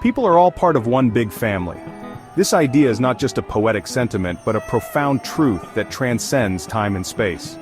People are all part of one big family. This idea is not just a poetic sentiment but a profound truth that transcends time and space.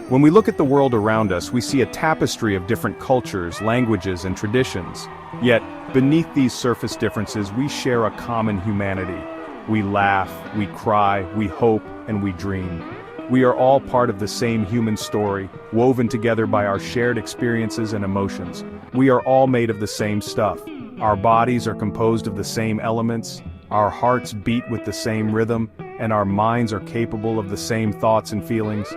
When we look at the world around us, we see a tapestry of different cultures, languages, and traditions. Yet, beneath these surface differences, we share a common humanity. We laugh, we cry, we hope, and we dream. We are all part of the same human story, woven together by our shared experiences and emotions. We are all made of the same stuff. Our bodies are composed of the same elements, our hearts beat with the same rhythm, and our minds are capable of the same thoughts and feelings.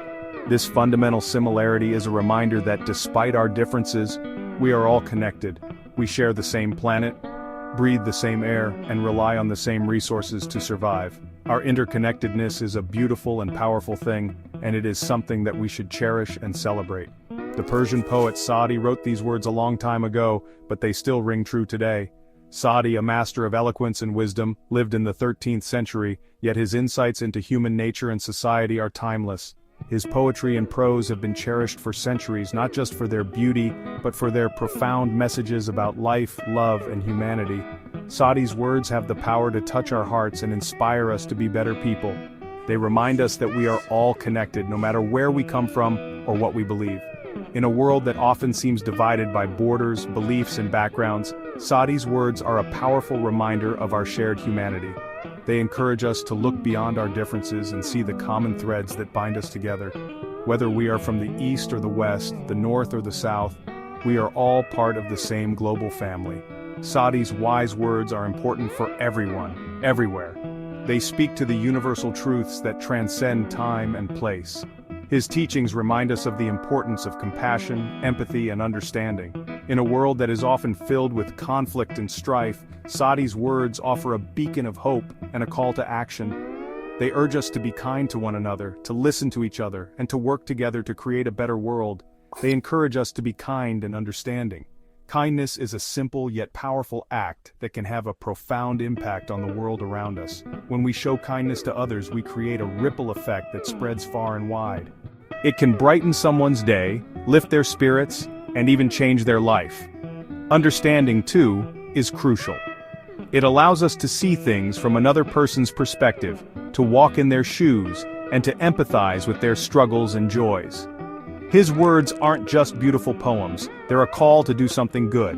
This fundamental similarity is a reminder that despite our differences, we are all connected. We share the same planet, breathe the same air, and rely on the same resources to survive. Our interconnectedness is a beautiful and powerful thing, and it is something that we should cherish and celebrate. The Persian poet Saadi wrote these words a long time ago, but they still ring true today. Saadi, a master of eloquence and wisdom, lived in the 13th century, yet his insights into human nature and society are timeless. His poetry and prose have been cherished for centuries, not just for their beauty, but for their profound messages about life, love, and humanity. Saadi's words have the power to touch our hearts and inspire us to be better people. They remind us that we are all connected, no matter where we come from or what we believe. In a world that often seems divided by borders, beliefs, and backgrounds, Saadi's words are a powerful reminder of our shared humanity. They encourage us to look beyond our differences and see the common threads that bind us together. Whether we are from the East or the West, the North or the South, we are all part of the same global family. Saadi's wise words are important for everyone, everywhere. They speak to the universal truths that transcend time and place. His teachings remind us of the importance of compassion, empathy, and understanding. In a world that is often filled with conflict and strife, Saadi's words offer a beacon of hope and a call to action. They urge us to be kind to one another, to listen to each other, and to work together to create a better world. They encourage us to be kind and understanding. Kindness is a simple yet powerful act that can have a profound impact on the world around us. When we show kindness to others, we create a ripple effect that spreads far and wide. It can brighten someone's day, lift their spirits, and even change their life. Understanding, too, is crucial. It allows us to see things from another person's perspective, to walk in their shoes, and to empathize with their struggles and joys. His words aren't just beautiful poems, they're a call to do something good.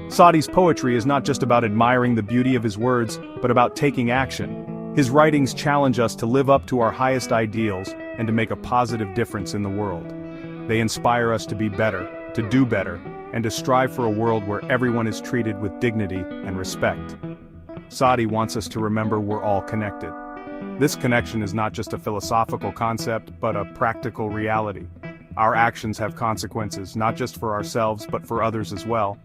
Saadi's poetry is not just about admiring the beauty of his words, but about taking action. His writings challenge us to live up to our highest ideals and to make a positive difference in the world. They inspire us to be better, to do better, and to strive for a world where everyone is treated with dignity and respect. Saadi wants us to remember we're all connected. This connection is not just a philosophical concept, but a practical reality. Our actions have consequences, not just for ourselves, but for others as well.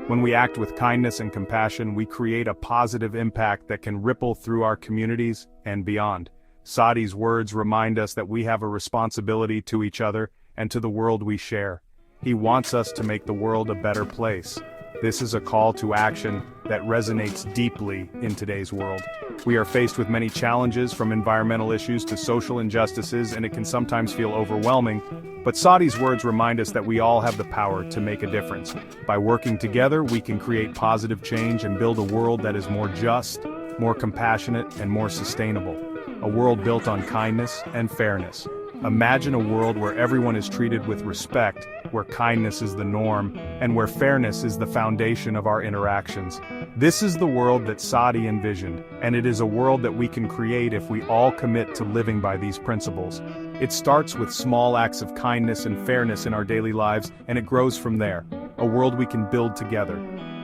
When we act with kindness and compassion, we create a positive impact that can ripple through our communities and beyond. Saadi's words remind us that we have a responsibility to each other and to the world we share. He wants us to make the world a better place. This is a call to action that resonates deeply in today's world. We are faced with many challenges, from environmental issues to social injustices, and it can sometimes feel overwhelming. But Saadi's words remind us that we all have the power to make a difference. By working together, we can create positive change and build a world that is more just, more compassionate, and more sustainable. A world built on kindness and fairness. Imagine a world where everyone is treated with respect, where kindness is the norm, and where fairness is the foundation of our interactions. This is the world that Saadi envisioned, and it is a world that we can create if we all commit to living by these principles. It starts with small acts of kindness and fairness in our daily lives, and it grows from there. A world we can build together.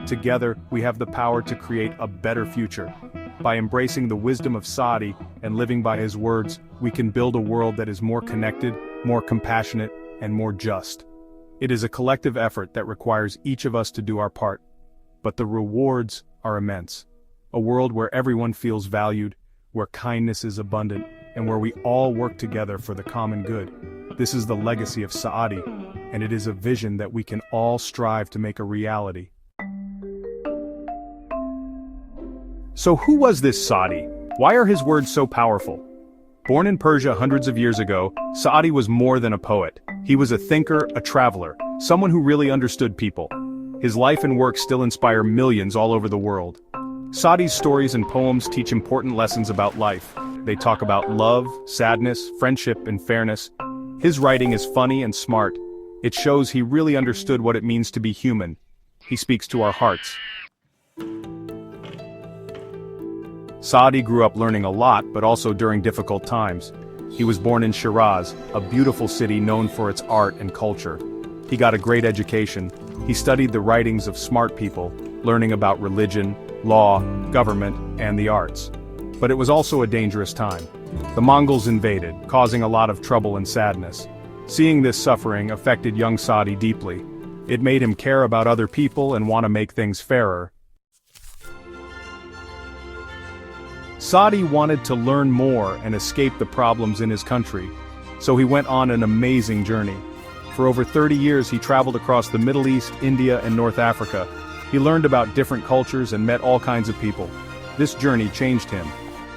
Together, we have the power to create a better future. By embracing the wisdom of Saadi and living by his words, we can build a world that is more connected, more compassionate, and more just. It is a collective effort that requires each of us to do our part. But the rewards are immense. A world where everyone feels valued, where kindness is abundant, and where we all work together for the common good. This is the legacy of Saadi, and it is a vision that we can all strive to make a reality. So who was this Saadi? Why are his words so powerful? Born in Persia hundreds of years ago, Saadi was more than a poet. He was a thinker, a traveler, someone who really understood people. His life and work still inspire millions all over the world. Saadi's stories and poems teach important lessons about life. They talk about love, sadness, friendship, and fairness. His writing is funny and smart. It shows he really understood what it means to be human. He speaks to our hearts. Saadi grew up learning a lot, but also during difficult times. He was born in Shiraz, a beautiful city known for its art and culture. He got a great education. He studied the writings of smart people, learning about religion, law, government, and the arts. But it was also a dangerous time. The Mongols invaded, causing a lot of trouble and sadness. Seeing this suffering affected young Saadi deeply. It made him care about other people and want to make things fairer. Saadi wanted to learn more and escape the problems in his country, so he went on an amazing journey. For over 30 years he traveled across the Middle East, India, and North Africa. He learned about different cultures and met all kinds of people. This journey changed him.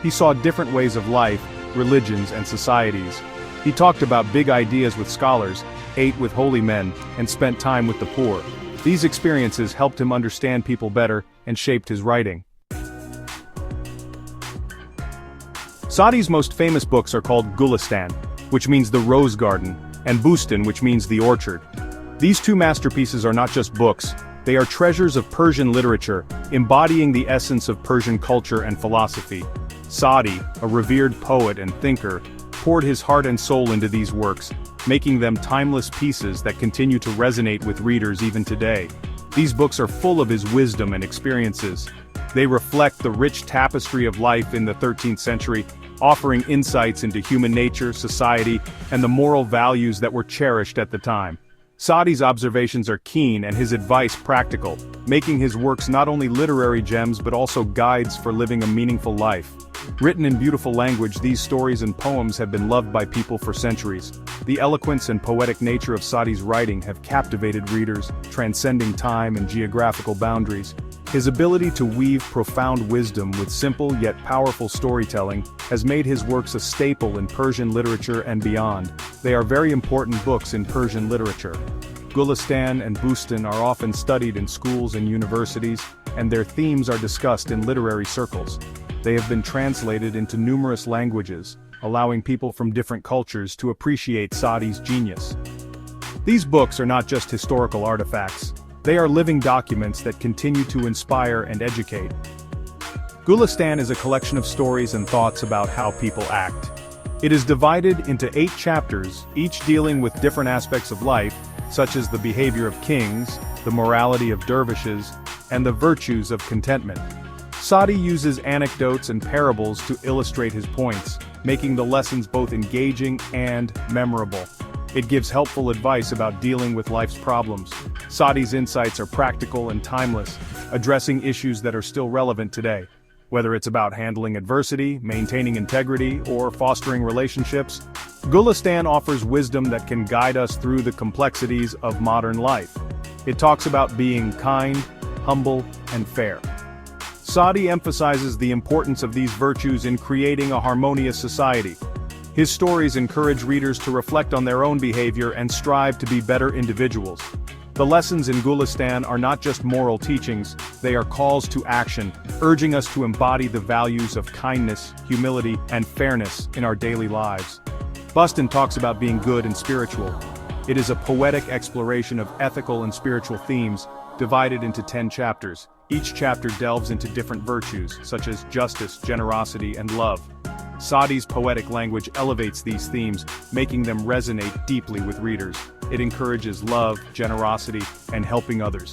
He saw different ways of life, religions, and societies. He talked about big ideas with scholars, ate with holy men, and spent time with the poor. These experiences helped him understand people better and shaped his writing. Saadi's most famous books are called Gulistan, which means the rose garden, and Bustan, which means the orchard. These two masterpieces are not just books, they are treasures of Persian literature, embodying the essence of Persian culture and philosophy. Saadi, a revered poet and thinker, poured his heart and soul into these works, making them timeless pieces that continue to resonate with readers even today. These books are full of his wisdom and experiences. They reflect the rich tapestry of life in the 13th century, offering insights into human nature, society, and the moral values that were cherished at the time. Saadi's observations are keen and his advice practical, making his works not only literary gems but also guides for living a meaningful life. Written in beautiful language, these stories and poems have been loved by people for centuries. The eloquence and poetic nature of Saadi's writing have captivated readers, transcending time and geographical boundaries. His ability to weave profound wisdom with simple yet powerful storytelling has made his works a staple in Persian literature and beyond. They are very important books in Persian literature. Gulistan and Bustan are often studied in schools and universities, and their themes are discussed in literary circles. They have been translated into numerous languages, allowing people from different cultures to appreciate Saadi's genius. These books are not just historical artifacts. They are living documents that continue to inspire and educate. Gulistan is a collection of stories and thoughts about how people act. It is divided into 8 chapters, each dealing with different aspects of life, such as the behavior of kings, the morality of dervishes, and the virtues of contentment. Saadi uses anecdotes and parables to illustrate his points, making the lessons both engaging and memorable. It gives helpful advice about dealing with life's problems. Saadi's insights are practical and timeless, addressing issues that are still relevant today. Whether it's about handling adversity, maintaining integrity, or fostering relationships, Gulistan offers wisdom that can guide us through the complexities of modern life. It talks about being kind, humble, and fair. Saadi emphasizes the importance of these virtues in creating a harmonious society. His stories encourage readers to reflect on their own behavior and strive to be better individuals. The lessons in Gulistan are not just moral teachings, they are calls to action, urging us to embody the values of kindness, humility, and fairness in our daily lives. Bustan talks about being good and spiritual. It is a poetic exploration of ethical and spiritual themes, divided into 10 chapters. Each chapter delves into different virtues, such as justice, generosity, and love. Saadi's poetic language elevates these themes, making them resonate deeply with readers. It encourages love, generosity, and helping others.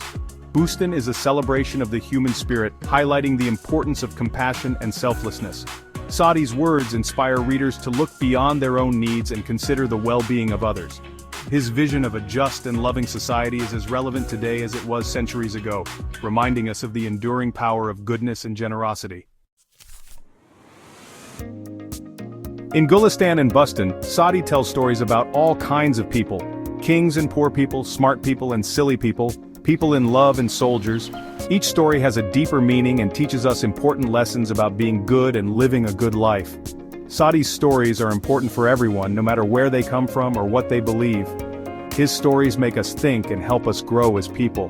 Bustan is a celebration of the human spirit, highlighting the importance of compassion and selflessness. Saadi's words inspire readers to look beyond their own needs and consider the well-being of others. His vision of a just and loving society is as relevant today as it was centuries ago, reminding us of the enduring power of goodness and generosity. In Gulistan and Bustan, Saadi tells stories about all kinds of people: kings and poor people, smart people and silly people, people in love and soldiers. Each story has a deeper meaning and teaches us important lessons about being good and living a good life. Saadi's stories are important for everyone, no matter where they come from or what they believe. His stories make us think and help us grow as people.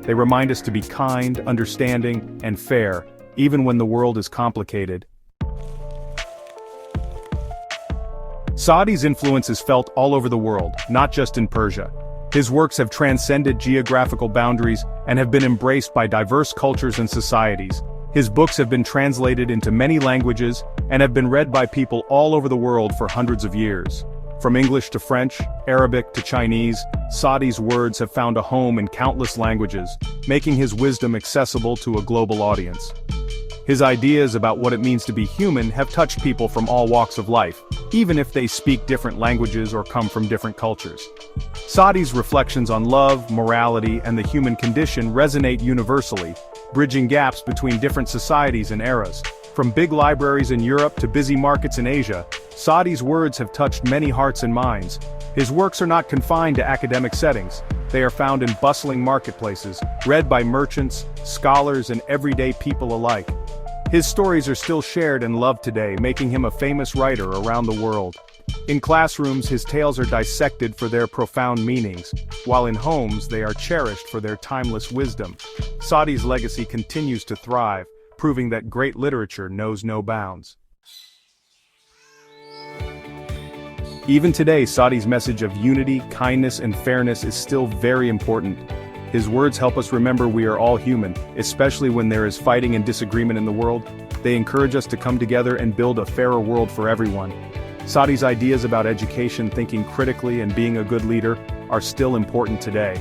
They remind us to be kind, understanding, and fair, even when the world is complicated. Saadi's influence is felt all over the world, not just in Persia. His works have transcended geographical boundaries and have been embraced by diverse cultures and societies. His books have been translated into many languages and have been read by people all over the world for hundreds of years. From English to French, Arabic to Chinese, Saadi's words have found a home in countless languages, making his wisdom accessible to a global audience. His ideas about what it means to be human have touched people from all walks of life, even if they speak different languages or come from different cultures. Saadi's reflections on love, morality, and the human condition resonate universally, bridging gaps between different societies and eras. From big libraries in Europe to busy markets in Asia, Saadi's words have touched many hearts and minds. His works are not confined to academic settings. They are found in bustling marketplaces, read by merchants, scholars, and everyday people alike. His stories are still shared and loved today, making him a famous writer around the world. In classrooms, his tales are dissected for their profound meanings, while in homes they are cherished for their timeless wisdom. Saadi's legacy continues to thrive, proving that great literature knows no bounds. Even today, Saadi's message of unity, kindness, and fairness is still very important. His words help us remember we are all human, especially when there is fighting and disagreement in the world. They encourage us to come together and build a fairer world for everyone. Saadi's ideas about education, thinking critically, and being a good leader are still important today.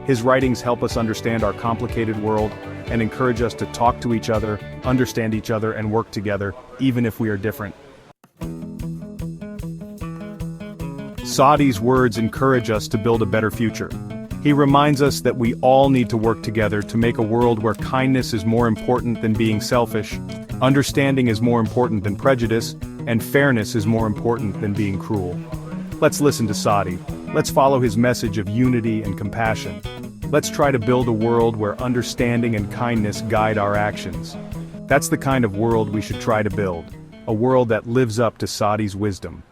His writings help us understand our complicated world and encourage us to talk to each other, understand each other, and work together, even if we are different. Saadi's words encourage us to build a better future. He reminds us that we all need to work together to make a world where kindness is more important than being selfish, understanding is more important than prejudice, and fairness is more important than being cruel. Let's listen to Saadi. Let's follow his message of unity and compassion. Let's try to build a world where understanding and kindness guide our actions. That's the kind of world we should try to build, a world that lives up to Saadi's wisdom.